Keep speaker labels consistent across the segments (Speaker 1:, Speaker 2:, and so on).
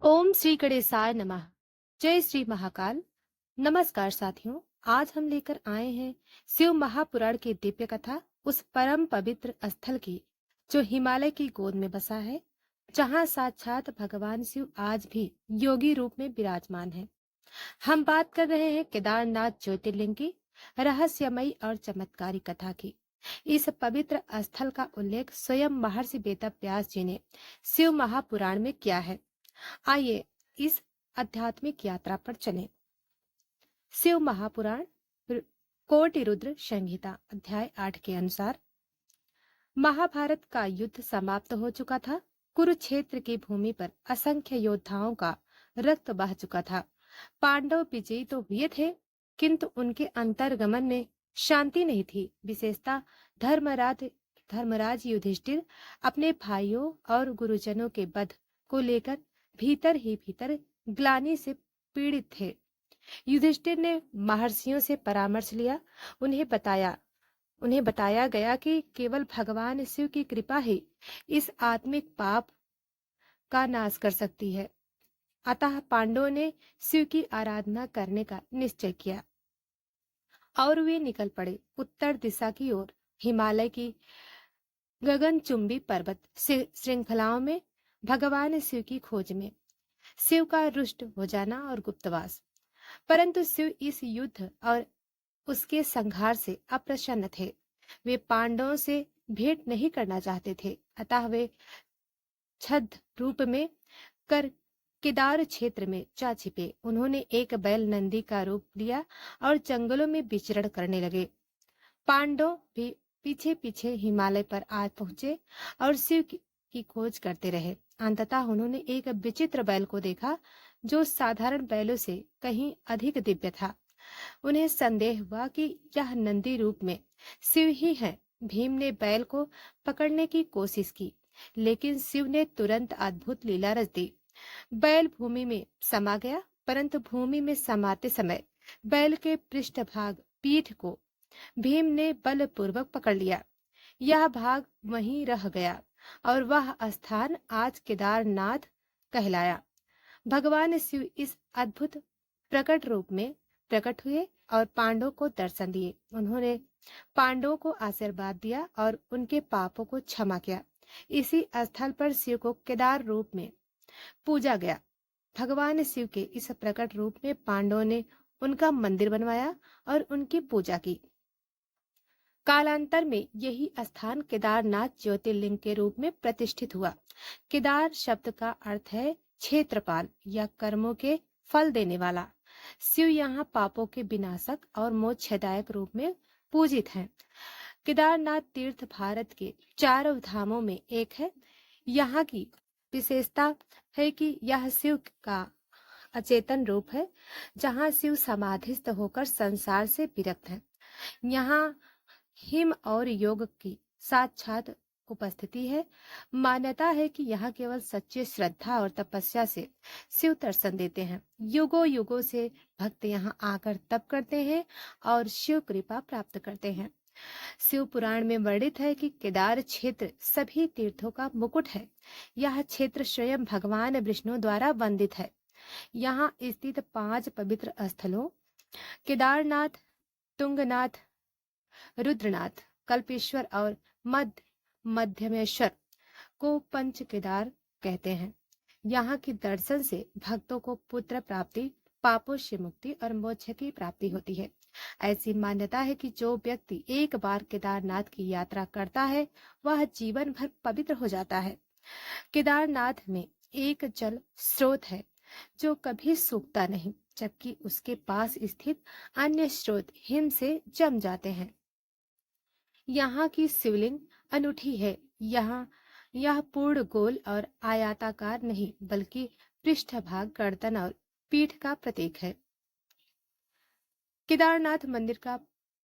Speaker 1: ओम श्री गणेशाय नमः। जय श्री महाकाल। नमस्कार साथियों, आज हम लेकर आए हैं शिव महापुराण की दिव्य कथा, उस परम पवित्र स्थल की जो हिमालय की गोद में बसा है, जहां साक्षात भगवान शिव आज भी योगी रूप में विराजमान है। हम बात कर रहे हैं केदारनाथ ज्योतिर्लिंग की रहस्यमयी और चमत्कारी कथा की। इस पवित्र स्थल का उल्लेख स्वयं महर्षि वेद व्यास जी ने शिव महापुराण में किया है। आइए इस आध्यात्मिक यात्रा पर चलें। शिव महापुराण कोटि रुद्र संहिता अध्याय 8 के अनुसार महाभारत का युद्ध समाप्त हो चुका था। कुरुक्षेत्र की भूमि पर असंख्य योद्धाओं का रक्त बह चुका था। पांडव विजयी तो हुए थे, किंतु उनके अंतर्गमन में शांति नहीं थी। विशेषता धर्मराज युधिष्ठिर अपने भाइयों और गुरुजनों के वध को लेकर भीतर ही भीतर ग्लानि से पीड़ित थे। युधिष्ठिर ने महर्षियों से परामर्श लिया। उन्हें बताया गया कि केवल भगवान शिव की कृपा ही इस आत्मिक पाप का नाश कर सकती है। अतः पांडवों ने शिव की आराधना करने का निश्चय किया और वे निकल पड़े उत्तर दिशा की ओर, हिमालय की गगनचुंबी पर्वत श्रृंखलाओं में भगवान शिव की खोज में। शिव का रुष्ट हो जाना और गुप्तवास। परंतु शिव इस युद्ध और उसके संहार से अप्रसन्न थे। वे पांडवों से भेंट नहीं करना चाहते थे। अतः वे छद्म रूप में कर केदार क्षेत्र में जा छिपे। उन्होंने एक बैल नंदी का रूप लिया और जंगलों में विचरण करने लगे। पांडव भी पीछे पीछे हिमालय पर आ पहुंचे और शिव की खोज करते रहे। अंततः उन्होंने एक विचित्र बैल को देखा जो साधारण बैलों से कहीं अधिक दिव्य था। उन्हें संदेह हुआ कि यह नंदी रूप में शिव ही है। भीम ने बैल को पकड़ने की कोशिश की, लेकिन शिव ने तुरंत अद्भुत लीला रच दी। बैल भूमि में समा गया, परंतु भूमि में समाते समय बैल के पृष्ठभाग पीठ को भीम ने बलपूर्वक पकड़ लिया। यह भाग वहीं रह गया और वह स्थान आज केदारनाथ कहलाया। भगवान शिव इस अद्भुत प्रकट रूप में प्रकट हुए और पांडवों को दर्शन दिए। उन्होंने पांडवों को आशीर्वाद दिया और उनके पापों को क्षमा किया। इसी स्थल पर शिव को केदार रूप में पूजा गया। भगवान शिव के इस प्रकट रूप में पांडवों ने उनका मंदिर बनवाया और उनकी पूजा की। कालांतर में यही स्थान केदारनाथ ज्योतिर्लिंग के रूप में प्रतिष्ठित हुआ। केदार शब्द का अर्थ है क्षेत्रपाल या कर्मों के फल देने वाला। शिव यहाँ पापों के विनाशक और मोक्षदायक रूप में पूजित हैं। केदारनाथ तीर्थ भारत के 4 धामों में एक है। यहाँ की विशेषता है कि यह शिव का अचेतन रूप है, जहाँ शिव समाधिस्थ होकर संसार से विरक्त है। यहाँ हिम और योग की साक्षात उपस्थिति है। मान्यता है कि यहाँ केवल सच्चे श्रद्धा और तपस्या से शिव दर्शन देते हैं। युगों युगों से भक्त यहाँ आकर तप करते हैं और शिव कृपा प्राप्त करते हैं। शिव पुराण में वर्णित है कि केदार क्षेत्र सभी तीर्थों का मुकुट है। यह क्षेत्र स्वयं भगवान विष्णु द्वारा वंदित है। यहाँ स्थित 5 पवित्र स्थलों केदारनाथ, तुंगनाथ, रुद्रनाथ, कल्पेश्वर और मध्यमेश्वर को पंच केदार कहते हैं। यहाँ के दर्शन से भक्तों को पुत्र प्राप्ति, पापों से मुक्ति और मोक्ष की प्राप्ति होती है। ऐसी मान्यता है कि जो व्यक्ति एक बार केदारनाथ की यात्रा करता है, वह जीवन भर पवित्र हो जाता है। केदारनाथ में एक जल स्रोत है जो कभी सूखता नहीं, जबकि उसके पास स्थित अन्य स्रोत हिम से जम जाते हैं। यहाँ की शिवलिंग अनूठी है। यह पूर्ण गोल और आयताकार नहीं, बल्कि पृष्ठभाग, गर्दन और पीठ का प्रतीक है। केदारनाथ मंदिर का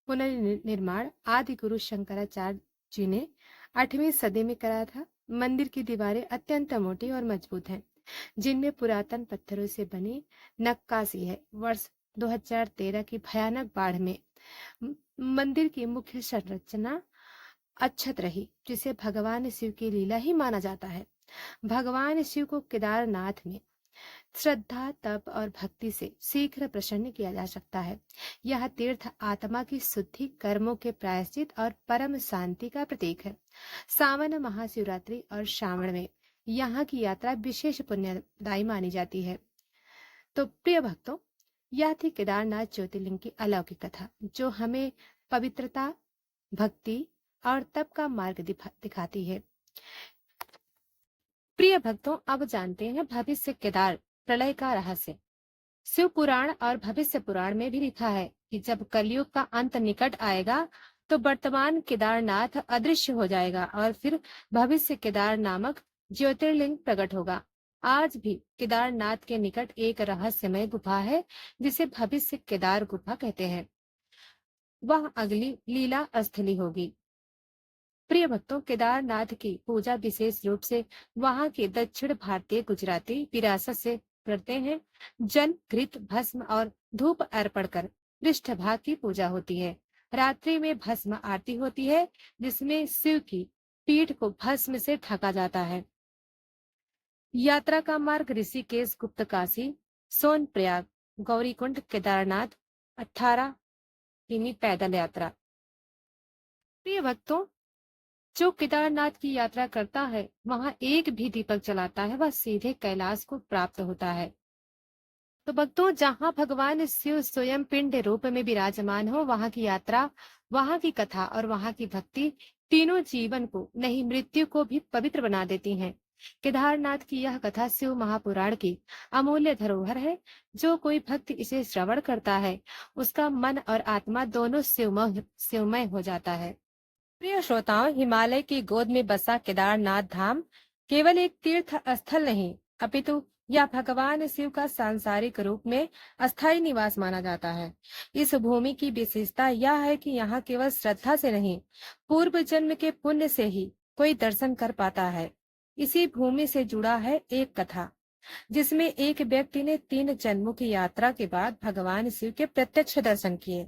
Speaker 1: पुनर्निर्माण आदि गुरु शंकराचार्य जी ने 8वीं सदी में कराया था। मंदिर की दीवारें अत्यंत मोटी और मजबूत हैं, जिनमें पुरातन पत्थरों से बनी नक्काशी है। वर्ष 2013 की भयानक बाढ़ में मंदिर की मुख्य संरचना अक्षत रही, जिसे भगवान शिव की लीला ही माना जाता है। भगवान शिव को केदारनाथ में श्रद्धा, तप और भक्ति से शीघ्र प्रसन्न किया जा सकता है। यह तीर्थ आत्मा की शुद्धि, कर्मों के प्रायश्चित और परम शांति का प्रतीक है। सावन महाशिवरात्रि और श्रावण में यहाँ की यात्रा विशेष पुण्यदायी मानी जाती है। तो प्रिय भक्तों, यह थी केदारनाथ ज्योतिर्लिंग की अलौकिक कथा, जो हमें पवित्रता, भक्ति और तप का मार्ग दिखाती है। प्रिय भक्तों, अब जानते हैं भविष्य केदार प्रलय का रहस्य। शिव पुराण और भविष्य पुराण में भी लिखा है कि जब कलयुग का अंत निकट आएगा तो वर्तमान केदारनाथ अदृश्य हो जाएगा और फिर भविष्य केदार नामक ज्योतिर्लिंग प्रकट होगा। आज भी केदारनाथ के निकट एक रहस्यमय गुफा है जिसे भविष्य केदार गुफा कहते हैं। वह अगली लीला स्थली होगी। प्रिय भक्तों, केदारनाथ की पूजा विशेष रूप से वहां के दक्षिण भारतीय गुजराती विरासत से करते हैं। जल, घृत, भस्म और धूप अर्पण कर पृष्ठभाग की पूजा होती है। रात्रि में भस्म आरती होती है, जिसमें शिव की पीठ को भस्म से ढका जाता है। यात्रा का मार्ग ऋषिकेश, गुप्तकाशी, सोनप्रयाग, गौरीकुंड, केदारनाथ, 18 किमी पैदल यात्रा। प्रिय भक्तों, जो केदारनाथ की यात्रा करता है वहां एक भी दीपक जलाता है, वह सीधे कैलाश को प्राप्त होता है। तो भक्तों, जहां भगवान शिव स्वयं पिंड रूप में विराजमान हो, वहां की यात्रा, वहां की कथा और वहां की भक्ति तीनों जीवन को नहीं, मृत्यु को भी पवित्र बना देती हैं। केदारनाथ की यह कथा शिव महापुराण की अमूल्य धरोहर है। जो कोई भक्त इसे श्रवण करता है, उसका मन और आत्मा दोनों शिवमय हो जाता है। प्रिय श्रोताओं, हिमालय की गोद में बसा केदारनाथ धाम केवल एक तीर्थ स्थल नहीं, अपितु यह भगवान शिव का सांसारिक रूप में अस्थायी निवास माना जाता है। इस भूमि की विशेषता यह है कि यहाँ केवल श्रद्धा से नहीं, पूर्व जन्म के पुण्य से ही कोई दर्शन कर पाता है। इसी भूमि से जुड़ा है एक कथा, जिसमें एक व्यक्ति ने 3 जन्मों की यात्रा के बाद भगवान शिव के प्रत्यक्ष दर्शन किए।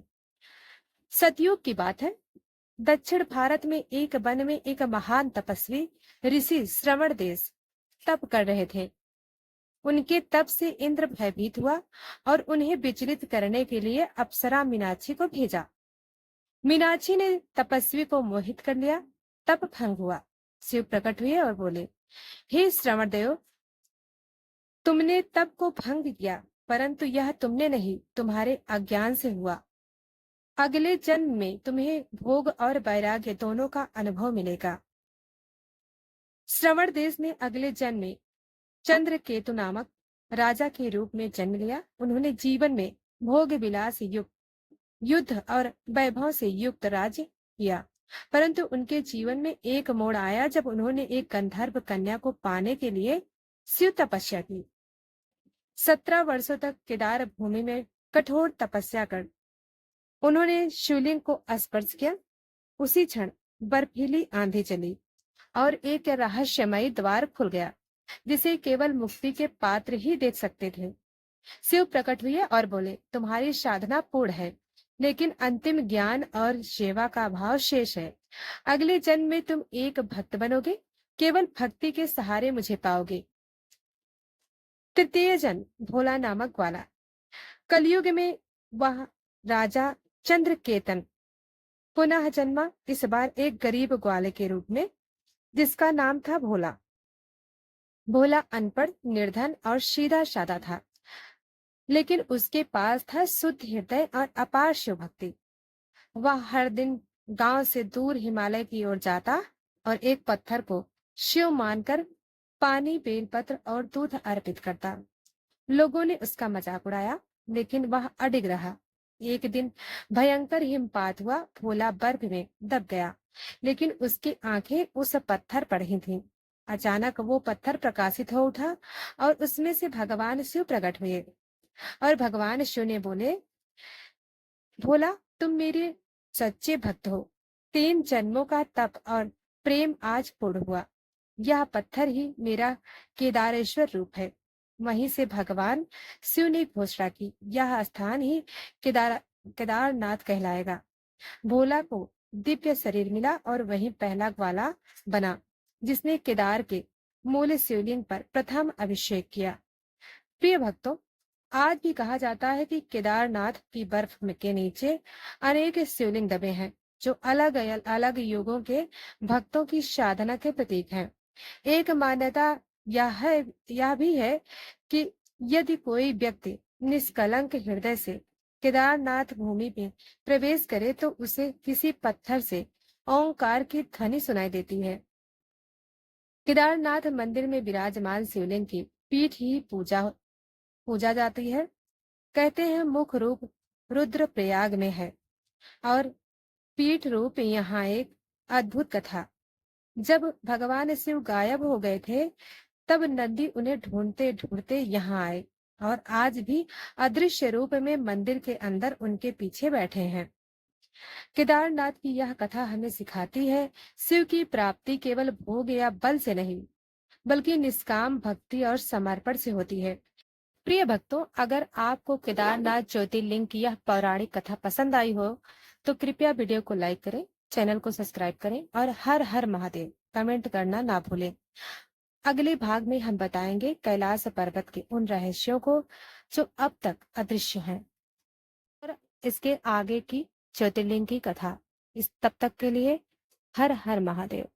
Speaker 1: सतयुग की बात है। दक्षिण भारत में एक वन में एक महान तपस्वी ऋषि श्रवण देश तप कर रहे थे। उनके तप से इंद्र भयभीत हुआ और उन्हें विचलित करने के लिए अप्सरा मीनाक्षी को भेजा। मीनाक्षी ने तपस्वी को मोहित कर लिया। तप भंग हुआ। शिव प्रकट हुए और बोले, हे श्रवण देव, तुमने तप को भंग किया, परंतु यह तुमने नहीं, तुम्हारे अज्ञान से हुआ। अगले जन्म में तुम्हें भोग और वैराग्य दोनों का अनुभव मिलेगा। श्रवण देश ने अगले जन्म में चंद्रकेतु नामक राजा के रूप में जन्म लिया। उन्होंने जीवन में भोग विलास युक्त, युद्ध और वैभव से युक्त राज्य किया, परंतु उनके जीवन में एक मोड़ आया जब उन्होंने एक गंधर्व कन्या को पाने के लिए शिव तपस्या की। 17 वर्षों तक केदार भूमि में कठोर तपस्या कर उन्होंने शिवलिंग को स्पर्श किया। उसी क्षण बर्फीली आंधी चली और एक रहस्यमयी द्वार खुल गया, जिसे केवल मुक्ति के पात्र ही देख सकते थे। शिव प्रकट हुए और बोले, तुम्हारी साधना पूर्ण है, लेकिन अंतिम ज्ञान और सेवा का भाव शेष है। अगले जन्म में तुम एक भक्त बनोगे, केवल भक्ति के सहारे मुझे पाओगे। तृतीय जन्म भोला नामक वाला। कलयुग में वह राजा चंद्रकेतन पुनः जन्मा, इस बार एक गरीब ग्वाले के रूप में, जिसका नाम था भोला। भोला अनपढ़, निर्धन और सीधा साधा था, लेकिन उसके पास था शुद्ध हृदय और अपार शिव भक्ति। वह हर दिन गांव से दूर हिमालय की ओर जाता और एक पत्थर को शिव मानकर पानी, बेलपत्र और दूध अर्पित करता। लोगों ने उसका मजाक उड़ाया, लेकिन वह अडिग रहा। एक दिन भयंकर हिमपात हुआ। भोला बर्फ में दब गया, लेकिन उसकी आंखें उस पत्थर पर ही थीं। अचानक वो पत्थर प्रकाशित हो उठा और उसमें से भगवान शिव प्रकट हुए और भगवान शिव ने बोले, भोला, तुम मेरे सच्चे भक्त हो। 3 जन्मों का तप और प्रेम आज पूर्ण हुआ। यह पत्थर ही मेरा केदारेश्वर रूप है। वहीं से भगवान शिव ने घोषणा की, यह स्थान ही केदारनाथ कहलाएगा। भोला को दिव्य शरीर मिला और वहीं पहला ग्वाला बना, जिसने केदार के मूल शिवलिंग पर प्रथम अभिषेक किया। प्रिय भक्तों, आज भी कहा जाता है कि केदारनाथ की बर्फ के नीचे अनेक शिवलिंग दबे हैं, जो अलग अलग युगों के भक्तों की साधना के प्रतीक हैं। एक मान्यता यह है यह भी है कि यदि कोई व्यक्ति निष्कलंक हृदय से केदारनाथ भूमि में प्रवेश करे तो उसे किसी पत्थर से ओंकार की ध्वनि सुनाई देती है। केदारनाथ मंदिर में विराजमान शिवलिंग की पीठ ही पूजा पूजा जाती है। कहते हैं मुख रूप रुद्रप्रयाग में है और पीठ रूप यहाँ एक अद्भुत कथा। जब भगवान शिव गायब हो गए थे, तब नंदी उन्हें ढूंढते ढूंढते यहाँ आए और आज भी अदृश्य रूप में मंदिर के अंदर उनके पीछे बैठे हैं। केदारनाथ की यह कथा हमें सिखाती है, शिव की प्राप्ति केवल भोग या बल से नहीं, बल्कि निष्काम भक्ति और समर्पण से होती है। प्रिय भक्तों, अगर आपको केदारनाथ ज्योतिर्लिंग की यह पौराणिक कथा पसंद आई हो, तो कृपया वीडियो को लाइक करें, चैनल को सब्सक्राइब करें और हर हर महादेव कमेंट करना ना भूलें। अगले भाग में हम बताएंगे कैलाश पर्वत के उन रहस्यों को जो अब तक अदृश्य हैं और इसके आगे की ज्योतिर्लिंग की कथा। इस तब तक के लिए हर हर महादेव।